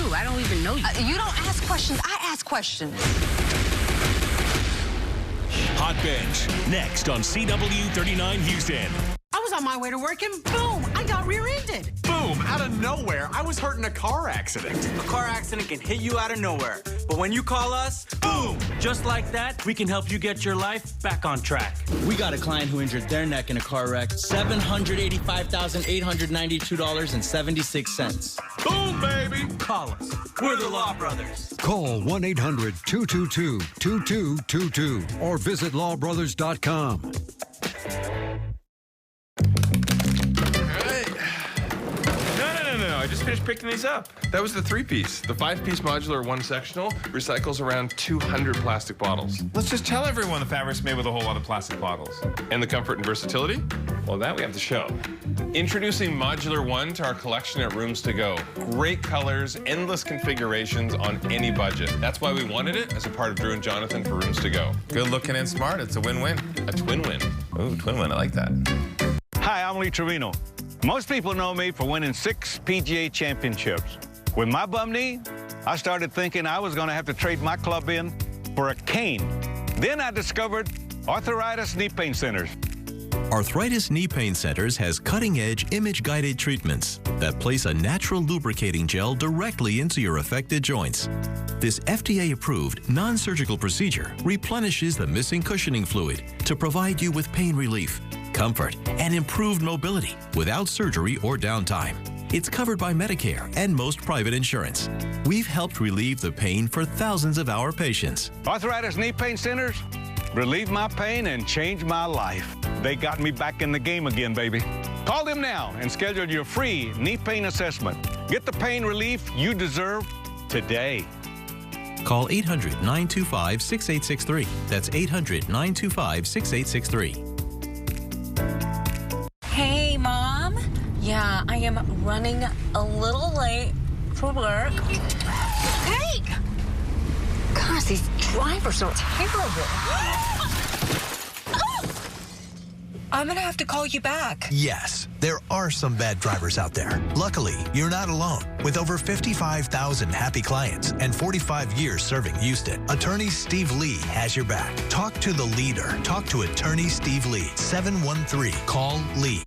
I don't even know you. You don't ask questions, I ask questions. Hot Bench, next on CW39 Houston. I was on my way to work and boom, I got rear-ended. Boom, out of nowhere, I was hurt in a car accident. A car accident can hit you out of nowhere, but when you call us, boom, just like that, we can help you get your life back on track. We got a client who injured their neck in a car wreck, $785,892.76. Boom, baby! Call us. We're the Law Brothers. Call 1-800-222-2222 or visit lawbrothers.com. I just finished picking these up. That was the 3-piece. The 5-piece modular one-sectional recycles around 200 plastic bottles. Let's just tell everyone the fabric's made with a whole lot of plastic bottles. And the comfort and versatility? Well, that we have to show. Introducing Modular One to our collection at Rooms To Go. Great colors, endless configurations on any budget. That's why we wanted it as a part of Drew and Jonathan for Rooms To Go. Good looking and smart. It's a win-win. A twin win. Ooh, twin win. I like that. Hi, I'm Lee Trevino. Most people know me for winning 6 PGA championships. With my bum knee, I started thinking I was going to have to trade my club in for a cane. Then I discovered Arthritis Knee Pain Centers. Arthritis Knee Pain Centers has cutting-edge image-guided treatments that place a natural lubricating gel directly into your affected joints. This FDA-approved, non-surgical procedure replenishes the missing cushioning fluid to provide you with pain relief, comfort, and improved mobility without surgery or downtime. It's covered by Medicare and most private insurance. We've helped relieve the pain for thousands of our patients. Arthritis Knee Pain Centers relieved my pain and changed my life. They got me back in the game again, baby. Call them now and schedule your free knee pain assessment. Get the pain relief you deserve today. Call 800-925-6863. That's 800-925-6863. Hey, Mom. Yeah, I am running a little late for work. Hey! Gosh, these drivers are terrible. I'm gonna have to call you back. Yes, there are some bad drivers out there. Luckily, you're not alone. With over 55,000 happy clients and 45 years serving Houston, Attorney Steve Lee has your back. Talk to the leader. Talk to Attorney Steve Lee. 713-CALL-LEE.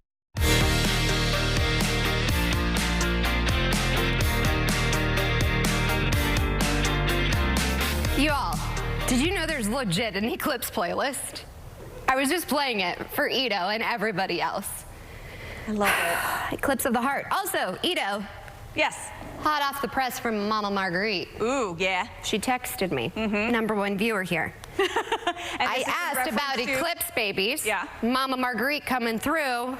You all, did you know there's legit an Eclipse playlist? I was just playing it for Ito and everybody else. I love it. Eclipse of the Heart. Also, Ito. Yes. Hot off the press from Mama Marguerite. Ooh, yeah. She texted me. #1 viewer here. I asked about Eclipse babies. Yeah. Mama Marguerite coming through.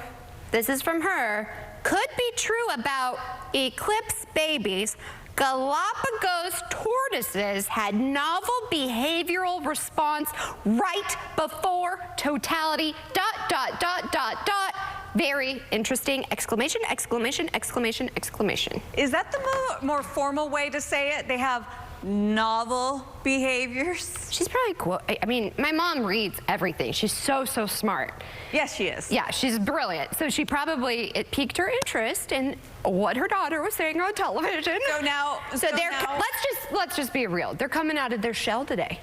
This is from her. Could be true about Eclipse babies. Galapagos tortoises had novel behavioral response right before totality, ... Very interesting, exclamation, exclamation, exclamation, exclamation. Is that the more formal way to say it? They have novel behaviors? She's probably, I mean, my mom reads everything. She's so smart. Yes, she is. Yeah, she's brilliant. So she probably, it piqued her interest in what her daughter was saying on television. So now, let's just be real. They're coming out of their shell today.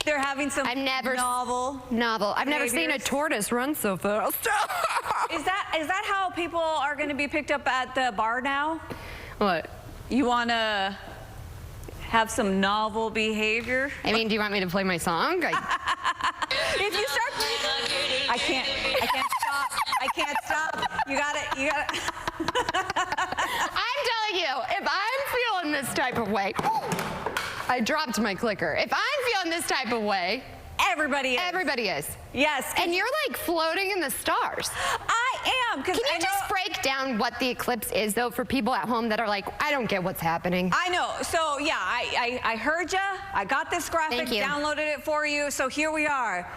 They're having some novel. I've never seen a tortoise run so fast. Is that how people are going to be picked up at the bar now? What? You want to have some novel behavior? I mean, do you want me to play my song? If you start playing, I can't stop. I can't stop. You got it. I'm telling you, if I'm feeling this type of way, I dropped my clicker. If I'm feeling this type of way, everybody is. Yes. And you're like floating in the stars. I am. Can you just break down what the eclipse is, though, for people at home that are like, I don't get what's happening? I know. So, yeah, I heard ya. I got this graphic, downloaded it for you. So here we are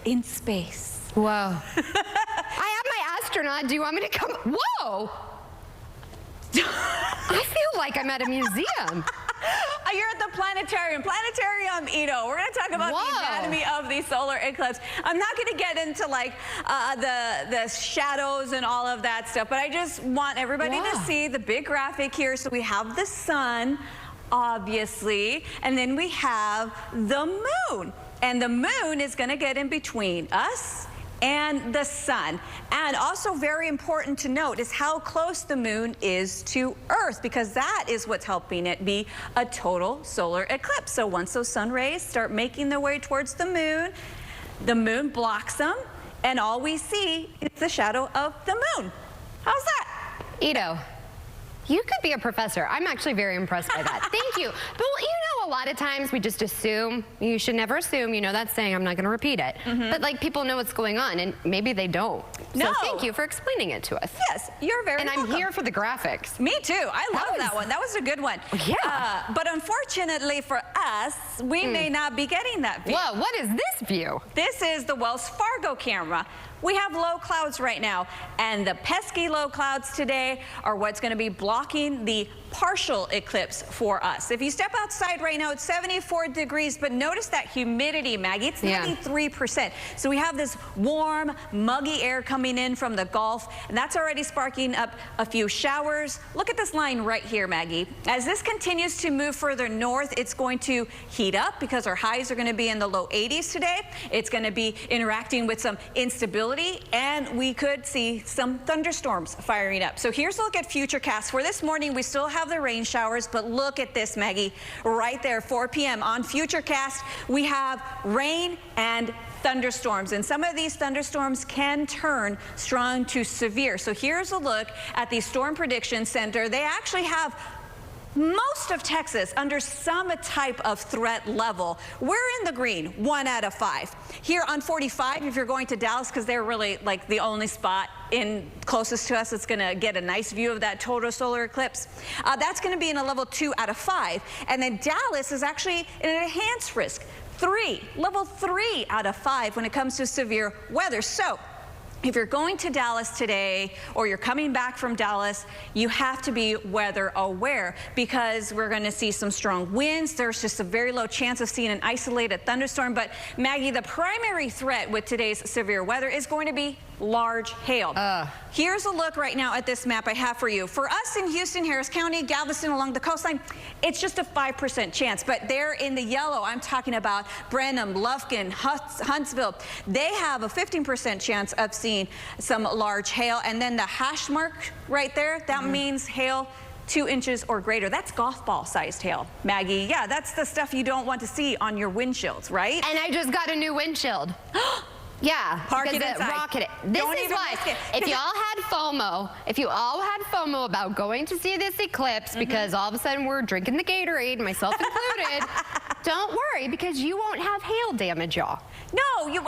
in space. Whoa. I have my astronaut. Do you want me to come? Whoa. I feel like I'm at a museum. You're at the planetarium, Edo. We're going to talk about the anatomy of the solar eclipse. I'm not going to get into like the shadows and all of that stuff, but I just want everybody to see the big graphic here. So we have the sun, obviously, and then we have the moon. And the moon is going to get in between us and the sun. And also very important to note is how close the moon is to Earth, because that is what's helping it be a total solar eclipse. So once those sun rays start making their way towards the moon blocks them, and all we see is the shadow of the moon. How's that? Edo, you could be a professor. I'm actually very impressed by that. Thank you. But you know, a lot of times we just assume. You should never assume. You know that saying. I'm not going to repeat it. But like people know what's going on, and maybe they don't. No. So thank you for explaining it to us. Yes, you're very welcome. And I'm here for the graphics. Me too. I love that one. That was a good one. Yeah. But unfortunately for us, we may not be getting that view. Whoa, what is this view? This is the Wells Fargo camera. We have low clouds right now, and the pesky low clouds today are what's going to be blocking the partial eclipse for us. If you step outside right now, it's 74 degrees, but notice that humidity, Maggie, it's 93%. So we have this warm, muggy air coming in from the Gulf, and that's already sparking up a few showers. Look at this line right here, Maggie. As this continues to move further north, it's going to heat up because our highs are going to be in the low 80s today. It's going to be interacting with some instability, and we could see some thunderstorms firing up. So here's a look at Futurecast. For this morning, we still have the rain showers, but look at this, Maggie, right there, 4 p.m. on Futurecast, we have rain and thunderstorms, and some of these thunderstorms can turn strong to severe. So here's a look at the Storm Prediction Center. They actually have most of Texas under some type of threat level. We're in the green, 1 out of 5. Here on 45, if you're going to Dallas, because they're really like the only spot in closest to us that's going to get a nice view of that total solar eclipse. That's going to be in a level 2 out of 5. And then Dallas is actually in an enhanced risk, level 3 out of 5 when it comes to severe weather. So if you're going to Dallas today or you're coming back from Dallas, you have to be weather aware because we're going to see some strong winds. There's just a very low chance of seeing an isolated thunderstorm. But Maggie, the primary threat with today's severe weather is going to be large hail. Here's a look right now at this map I have for you. For us in Houston, Harris County, Galveston along the coastline, it's just a 5% chance. But there in the yellow, I'm talking about Brenham, Lufkin, Huntsville. They have a 15% chance of seeing some large hail. And then the hash mark right there, that means hail 2 inches or greater. That's golf ball sized hail, Maggie. Yeah, that's the stuff you don't want to see on your windshields, right? And I just got a new windshield. Yeah, park it inside. Rocket it. This is why, if you all had FOMO about going to see this eclipse because all of a sudden we're drinking the Gatorade, myself included, don't worry because you won't have hail damage, y'all. No,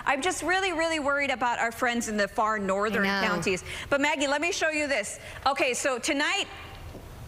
I'm just really, really worried about our friends in the far northern counties. But Maggie, let me show you this. Okay, so tonight,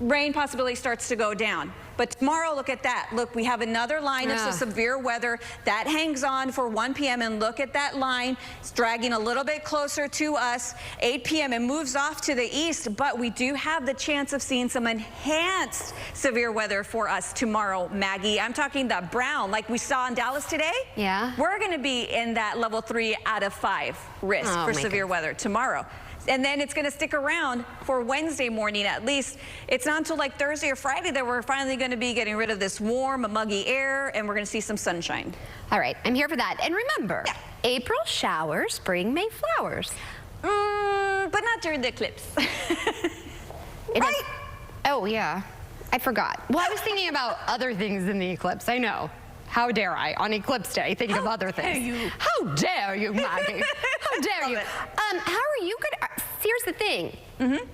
rain possibility starts to go down. But tomorrow, look at that. Look, we have another line of severe weather that hangs on for 1 p.m. and look at that line. It's dragging a little bit closer to us. 8 p.m. and moves off to the east, but we do have the chance of seeing some enhanced severe weather for us tomorrow, Maggie. I'm talking the brown, like we saw in Dallas today. Yeah. We're going to be in that level 3 out of 5 risk for severe weather tomorrow. And then it's going to stick around for Wednesday morning at least. It's not until like Thursday or Friday that we're finally going to be getting rid of this warm, muggy air, and we're going to see some sunshine. All right, I'm here for that. And remember, April showers bring May flowers. But not during the eclipse. Right? Oh, yeah. I forgot. Well, I was thinking about other things in the eclipse. I know. How dare I, on Eclipse Day, think of other things. How dare you, Maggie? How dare you? How are you going to... Here's the thing.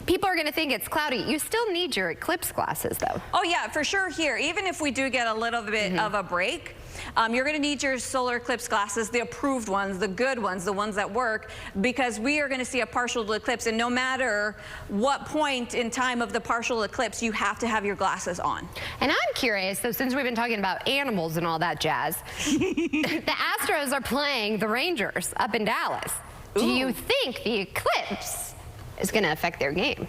People are going to think it's cloudy. You still need your eclipse glasses, though. Oh, yeah, for sure here. Even if we do get a little bit of a break, you're going to need your solar eclipse glasses, the approved ones, the good ones, the ones that work, because we are going to see a partial eclipse. And no matter what point in time of the partial eclipse, you have to have your glasses on. And I'm curious, so since we've been talking about animals and all that jazz, the Astros are playing the Rangers up in Dallas. Do you think the eclipse is going to affect their game?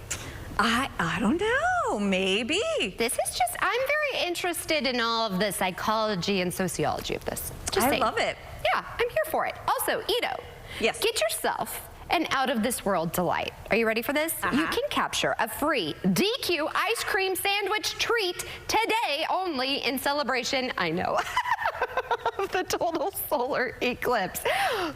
I don't know, maybe. This is just, I'm very interested in all of the psychology and sociology of this. I love it. Yeah, I'm here for it. Also, Ito, get yourself an out-of-this-world delight. Are you ready for this? You can capture a free DQ ice cream sandwich treat today only in celebration, I know, of the total solar eclipse.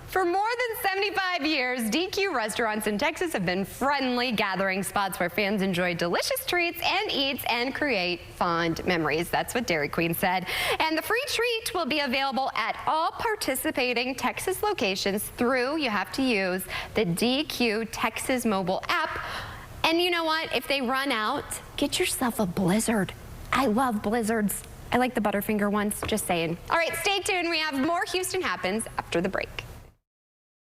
For more than 75 years, DQ restaurants in Texas have been friendly gathering spots where fans enjoy delicious treats and eats and create fond memories. That's what Dairy Queen said. And the free treat will be available at all participating Texas locations through, you have to use the DQ Texas mobile app. And you know what? If they run out, get yourself a Blizzard. I love Blizzards. I like the Butterfinger ones, just saying. All right, stay tuned. We have more Houston Happens after the break.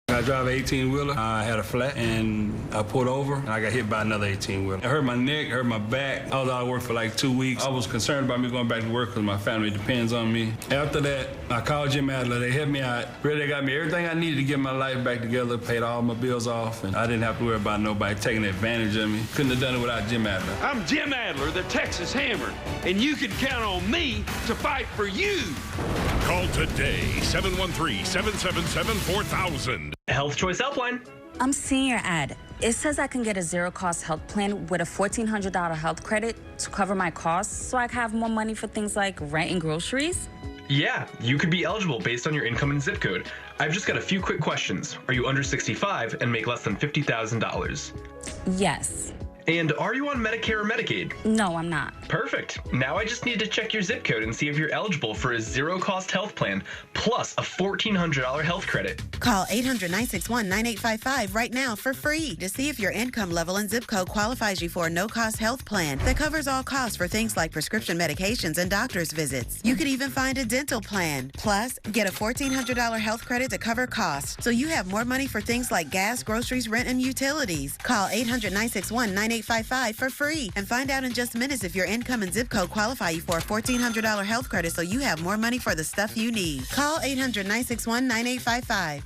I drive an 18-wheeler. I had a flat, and I pulled over, and I got hit by another 18-wheeler. I hurt my neck, hurt my back. I was out of work for like 2 weeks. I was concerned about me going back to work because my family depends on me. After that, I called Jim Adler. They helped me out. Really got me everything I needed to get my life back together, paid all my bills off, and I didn't have to worry about nobody taking advantage of me. Couldn't have done it without Jim Adler. I'm Jim Adler, the Texas Hammer, and you can count on me to fight for you. Call today, 713-777-4000. Health Choice Helpline. I'm seeing your ad. It says I can get a zero-cost health plan with a $1,400 health credit to cover my costs so I can have more money for things like rent and groceries. Yeah, you could be eligible based on your income and zip code. I've just got a few quick questions. Are you under 65 and make less than $50,000? Yes. And are you on Medicare or Medicaid? No, I'm not. Perfect. Now I just need to check your zip code and see if you're eligible for a zero-cost health plan plus a $1,400 health credit. Call 800-961-9855 right now for free to see if your income level and zip code qualifies you for a no-cost health plan that covers all costs for things like prescription medications and doctor's visits. You could even find a dental plan. Plus, get a $1,400 health credit to cover costs so you have more money for things like gas, groceries, rent, and utilities. Call 800-961-9855 for free and find out in just minutes if your income and zip code qualify you for a $1,400 health credit so you have more money for the stuff you need. Call 800-961-9855.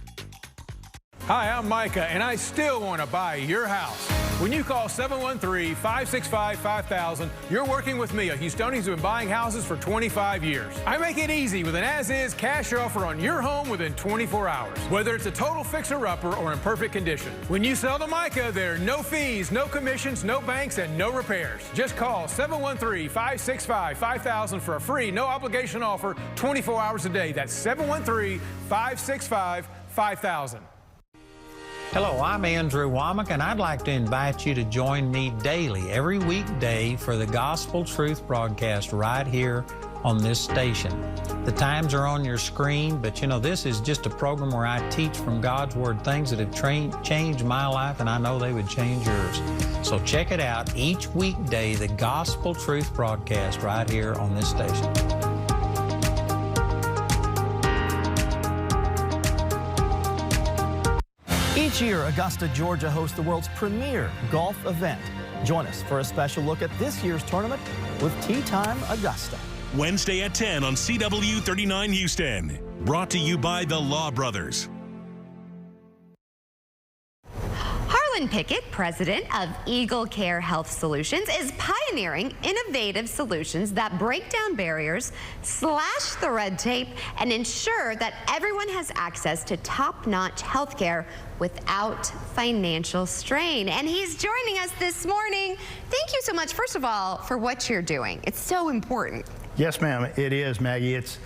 Hi, I'm Micah, and I still want to buy your house. When you call 713-565-5000, you're working with me, a Houstonian who's been buying houses for 25 years. I make it easy with an as-is cash offer on your home within 24 hours, whether it's a total fixer-upper or in perfect condition. When you sell to Micah, there are no fees, no commissions, no banks, and no repairs. Just call 713-565-5000 for a free, no-obligation offer 24 hours a day. That's 713-565-5000. Hello, I'm Andrew Womack, and I'd like to invite you to join me daily, every weekday, for the Gospel Truth broadcast right here on this station. The times are on your screen, but you know, this is just a program where I teach from God's Word things that have changed my life, and I know they would change yours. So check it out each weekday, the Gospel Truth broadcast right here on this station. Each Each year, Augusta, Georgia hosts the world's premier golf event. Join us for a special look at this year's tournament with Tee Time Augusta. Wednesday at 10 on CW 39 Houston. Brought to you by the Law Brothers. Harlan Pickett, president of Eagle Care Health Solutions, is pioneering innovative solutions that break down barriers, slash the red tape, and ensure that everyone has access to top-notch health care without financial strain. And he's joining us this morning. Thank you so much, first of all, for what you're doing. It's so important. Yes, ma'am, it is, Maggie. It's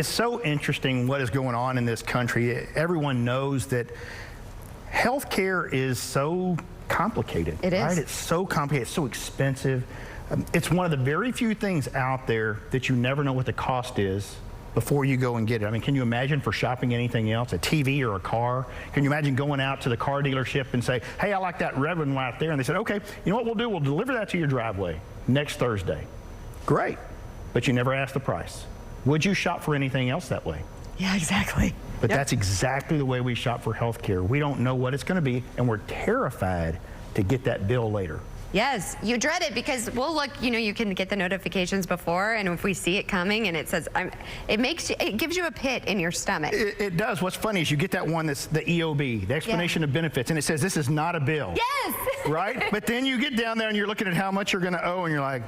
so interesting what is going on in this country. Everyone knows that healthcare is so complicated. It is. Right? It's so complicated. It's so expensive. It's one of the very few things out there that you never know what the cost is before you go and get it. I mean, can you imagine for shopping anything else, a TV or a car? Can you imagine going out to the car dealership and say, hey, I like that red one right there. And they said, okay, you know what we'll do? We'll deliver that to your driveway next Thursday. Great. But you never asked the price. Would you shop for anything else that way? Yeah, exactly. But that's exactly the way we shop for health care. We don't know what it's going to be, and we're terrified to get that bill later. Yes, you dread it because we'll look, you know, you can get the notifications before, and if we see it coming and it says, it gives you a pit in your stomach. It does. What's funny is you get that one that's the EOB, the explanation of benefits, and it says this is not a bill. Yes! Right? But then you get down there and you're looking at how much you're going to owe, and you're like,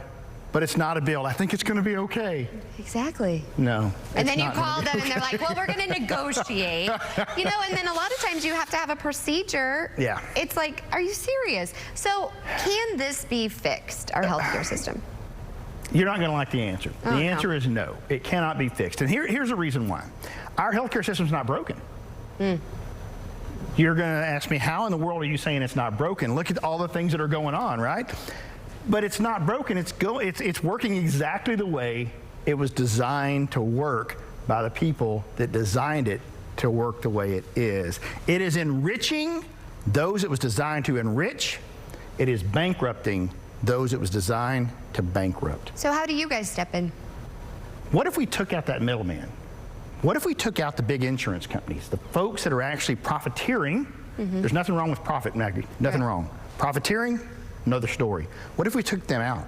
but it's not a bill. I think it's going to be okay. Exactly. No. And then you call them and they're like, well, we're going to negotiate. You know, and then a lot of times you have to have a procedure. Yeah. It's like, are you serious? So can this be fixed, our healthcare system? You're not going to like the answer. The answer is no. It cannot be fixed. And here's the reason why. Our healthcare system's not broken. You're going to ask me, how in the world are you saying it's not broken? Look at all the things that are going on, right? But it's not broken. It's working exactly the way it was designed to work by the people that designed it to work the way it is. It is enriching those it was designed to enrich. It is bankrupting those it was designed to bankrupt. So how do you guys step in? What if we took out that middleman? What if we took out the big insurance companies, the folks that are actually profiteering? There's nothing wrong with profit, Maggie. Nothing wrong. Profiteering? Another story. What if we took them out?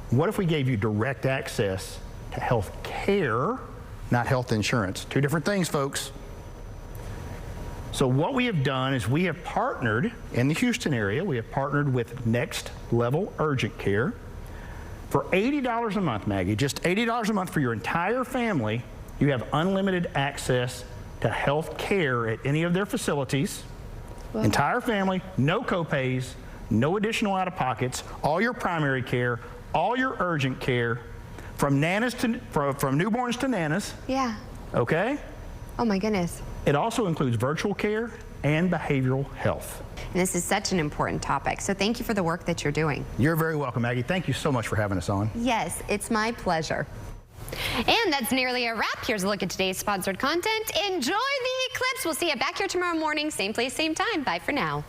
What if we gave you direct access to health care, not health insurance? Two different things, folks. So what we have done is we have partnered in the Houston area, we have partnered with Next Level Urgent Care. For $80 a month, Maggie, just $80 a month for your entire family, you have unlimited access to health care at any of their facilities. Wow. Entire family, no copays, no additional out-of-pockets, all your primary care, all your urgent care, from nanas to from newborns to nanas. Yeah. Okay? Oh my goodness. It also includes virtual care and behavioral health. And this is such an important topic, so thank you for the work that you're doing. You're very welcome, Maggie. Thank you so much for having us on. Yes, it's my pleasure. And that's nearly a wrap. Here's a look at today's sponsored content. Enjoy the eclipse. We'll see you back here tomorrow morning, same place, same time. Bye for now.